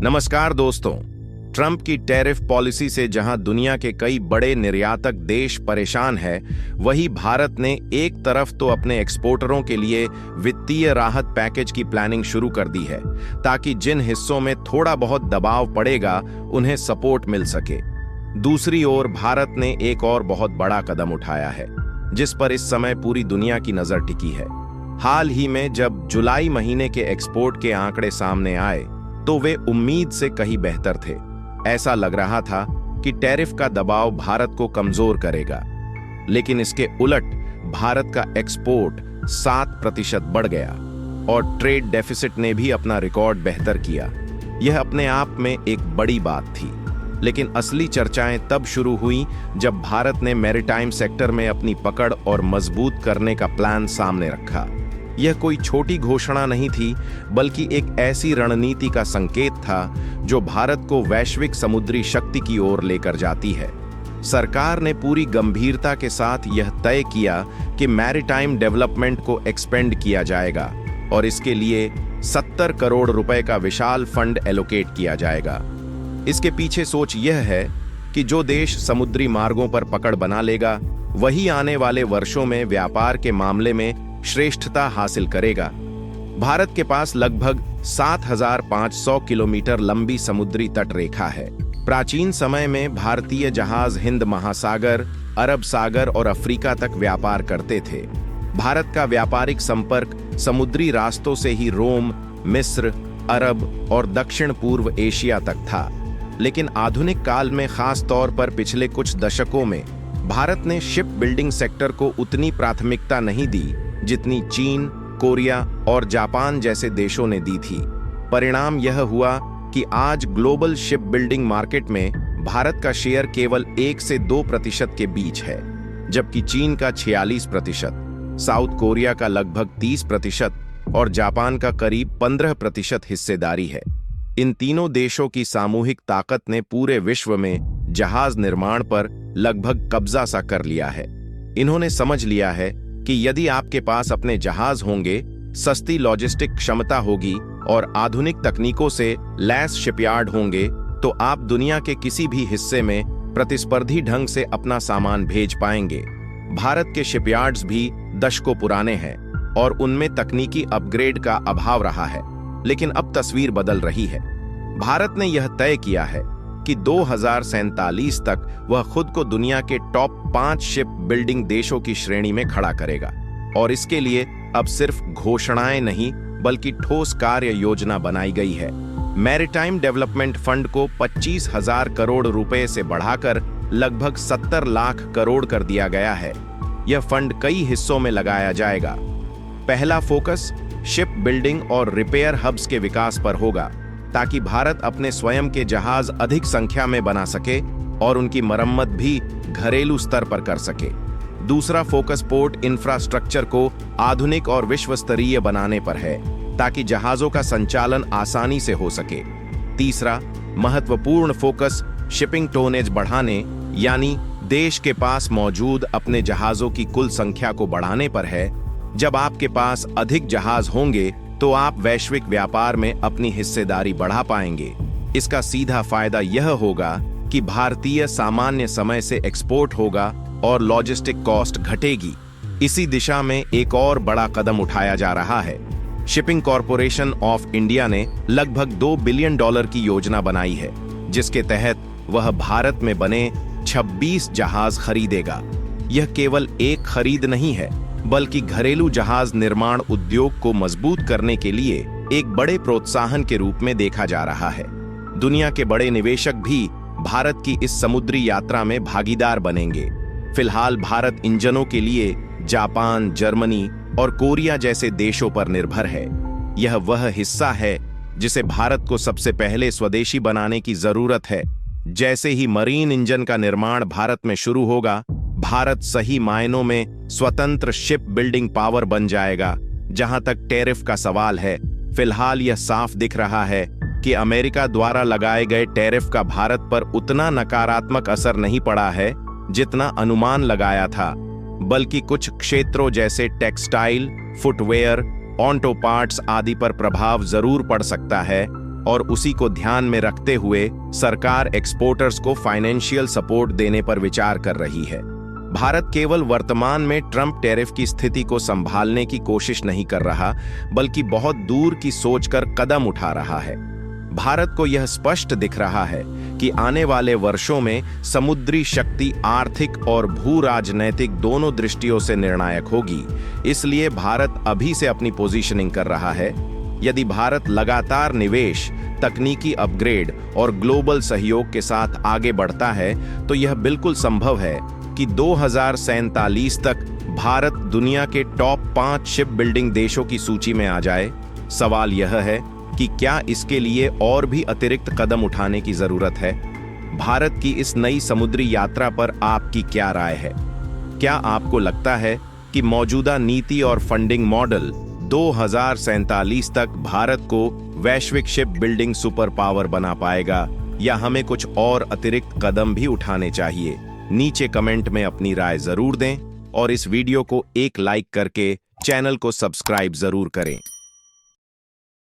नमस्कार दोस्तों। ट्रंप की टैरिफ पॉलिसी से जहां दुनिया के कई बड़े निर्यातक देश परेशान है, वहीं भारत ने एक तरफ तो अपने एक्सपोर्टरों के लिए वित्तीय राहत पैकेज की प्लानिंग शुरू कर दी है, ताकि जिन हिस्सों में थोड़ा बहुत दबाव पड़ेगा उन्हें सपोर्ट मिल सके। दूसरी ओर भारत ने एक और बहुत बड़ा कदम उठाया है, जिस पर इस समय पूरी दुनिया की नजर टिकी है। हाल ही में जब जुलाई महीने के एक्सपोर्ट के आंकड़े सामने आए तो वे उम्मीद से कहीं बेहतर थे। ऐसा लग रहा था कि टैरिफ का दबाव भारत को कमजोर करेगा, लेकिन इसके उलट भारत का एक्सपोर्ट 7% बढ़ गया और ट्रेड डेफिसिट ने भी अपना रिकॉर्ड बेहतर किया। यह अपने आप में एक बड़ी बात थी, लेकिन असली चर्चाएं तब शुरू हुई जब भारत ने मैरीटाइम सेक्टर में अपनी पकड़ और मजबूत करने का प्लान सामने रखा। यह कोई छोटी घोषणा नहीं थी, बल्कि एक ऐसी रणनीति का संकेत था जो भारत को वैश्विक समुद्री शक्ति की ओर लेकर जाती है। सरकार ने पूरी गंभीरता के साथ यह तय किया कि मैरीटाइम डेवलपमेंट को एक्सपेंड किया जाएगा और इसके लिए 70 करोड़ रुपए का विशाल फंड एलोकेट किया जाएगा। इसके पीछे सोच यह है कि जो देश समुद्री मार्गों पर पकड़ बना लेगा, वही आने वाले वर्षों में व्यापार के मामले में श्रेष्ठता हासिल करेगा। भारत के पास लगभग 7,500 किलोमीटर लंबी समुद्री तट रेखा है। प्राचीन समय में भारतीय जहाज हिंद महासागर, अरब सागर और अफ्रीका तक व्यापार करते थे। भारत का व्यापारिक संपर्क समुद्री रास्तों से ही रोम, मिस्र, अरब और दक्षिण पूर्व एशिया तक था। लेकिन आधुनिक काल में, खास तौर पर पिछले कुछ दशकों में, भारत ने शिप बिल्डिंग सेक्टर को उतनी प्राथमिकता नहीं दी जितनी चीन, कोरिया और जापान जैसे देशों ने दी थी। परिणाम यह हुआ कि आज ग्लोबल शिप बिल्डिंग मार्केट में भारत का शेयर केवल 1 से 2% के बीच है, जबकि चीन का 46%, साउथ कोरिया का लगभग 30% और जापान का करीब 15% हिस्सेदारी है। इन तीनों देशों की सामूहिक ताकत ने पूरे विश्व में जहाज निर्माण पर लगभग कब्जा सा कर लिया है। इन्होंने समझ लिया है कि यदि आपके पास अपने जहाज होंगे, सस्ती लॉजिस्टिक क्षमता होगी और आधुनिक तकनीकों से लैस शिपयार्ड होंगे, तो आप दुनिया के किसी भी हिस्से में प्रतिस्पर्धी ढंग से अपना सामान भेज पाएंगे। भारत के शिपयार्ड्स भी दशकों पुराने हैं और उनमें तकनीकी अपग्रेड का अभाव रहा है, लेकिन अब तस्वीर बदल रही है। भारत ने यह तय किया है कि 2047 तक वह खुद को दुनिया के टॉप 5 शिप बिल्डिंग देशों की श्रेणी में खड़ा करेगा, और इसके लिए अब सिर्फ घोषणाएं नहीं बल्कि ठोस कार्य योजना बनाई गई है। मैरीटाइम डेवलपमेंट फंड को 25,000 करोड़ रुपए से बढ़ाकर लगभग 70 लाख करोड़ कर दिया गया है। यह फंड कई हिस्सों में लगाया जाएगा। पहला फोकस शिप बिल्डिंग और रिपेयर हब्स के विकास पर होगा, ताकि भारत अपने स्वयं के जहाज अधिक संख्या में बना सके और उनकी मरम्मत भी घरेलू स्तर पर कर सके। दूसरा फोकस पोर्ट इंफ्रास्ट्रक्चर को आधुनिक और विश्व स्तरीय बनाने पर है, ताकि जहाजों का संचालन आसानी से हो सके। तीसरा महत्वपूर्ण फोकस शिपिंग टोनेज बढ़ाने, यानी देश के पास मौजूद अपने जहाजों की कुल संख्या को बढ़ाने पर है। जब आपके पास अधिक जहाज होंगे तो आप वैश्विक व्यापार में अपनी हिस्सेदारी बढ़ा पाएंगे। इसका सीधा फायदा यह होगा कि भारतीय सामान्य समय से एक्सपोर्ट होगा और लॉजिस्टिक कॉस्ट घटेगी। इसी दिशा में एक और बड़ा कदम उठाया जा रहा है। शिपिंग कॉरपोरेशन ऑफ इंडिया ने लगभग $2 बिलियन की योजना बनाई है, जिसके तहत वह भारत में बने 26 जहाज खरीदेगा। यह केवल एक खरीद नहीं है, बल्कि घरेलू जहाज निर्माण उद्योग को मजबूत करने के लिए एक बड़े प्रोत्साहन के रूप में देखा जा रहा है। दुनिया के बड़े निवेशक भी भारत की इस समुद्री यात्रा में भागीदार बनेंगे। फिलहाल भारत इंजनों के लिए जापान, जर्मनी और कोरिया जैसे देशों पर निर्भर है। यह वह हिस्सा है जिसे भारत को सबसे पहले स्वदेशी बनाने की जरूरत है। जैसे ही मरीन इंजन का निर्माण भारत में शुरू होगा, भारत सही मायनों में स्वतंत्र शिप बिल्डिंग पावर बन जाएगा। जहां तक टैरिफ का सवाल है, फिलहाल यह साफ दिख रहा है कि अमेरिका द्वारा लगाए गए टैरिफ का भारत पर उतना नकारात्मक असर नहीं पड़ा है जितना अनुमान लगाया था, बल्कि कुछ क्षेत्रों जैसे टेक्सटाइल, फुटवेयर, ऑटो पार्ट्स आदि पर प्रभाव जरूर पड़ सकता है। और उसी को ध्यान में रखते हुए सरकार एक्सपोर्टर्स को फाइनेंशियल सपोर्ट देने पर विचार कर रही है। भारत केवल वर्तमान में ट्रंप टैरिफ की स्थिति को संभालने की कोशिश नहीं कर रहा, बल्कि बहुत दूर की सोचकर कदम उठा रहा है। भारत को यह स्पष्ट दिख रहा है कि आने वाले वर्षों में समुद्री शक्ति आर्थिक और भू राजनैतिक दोनों दृष्टियों से निर्णायक होगी। इसलिए भारत अभी से अपनी पोजीशनिंग कर रहा है। यदि भारत लगातार निवेश, तकनीकी अपग्रेड और ग्लोबल सहयोग के साथ आगे बढ़ता है तो यह बिल्कुल संभव है कि 2047 तक भारत दुनिया के टॉप 5 शिप बिल्डिंग देशों की सूची में आ जाए। सवाल यह है कि क्या इसके लिए और भी अतिरिक्त कदम उठाने की जरूरत है? भारत की इस नई समुद्री यात्रा पर आपकी क्या राय है? क्या आपको लगता है कि मौजूदा नीति और फंडिंग मॉडल 2047 तक भारत को वैश्विक शिप बिल्डिंग सुपर पावर बना पाएगा, या हमें कुछ और अतिरिक्त कदम भी उठाने चाहिए? नीचे कमेंट में अपनी राय जरूर दें और इस वीडियो को एक लाइक करके चैनल को सब्सक्राइब जरूर करें।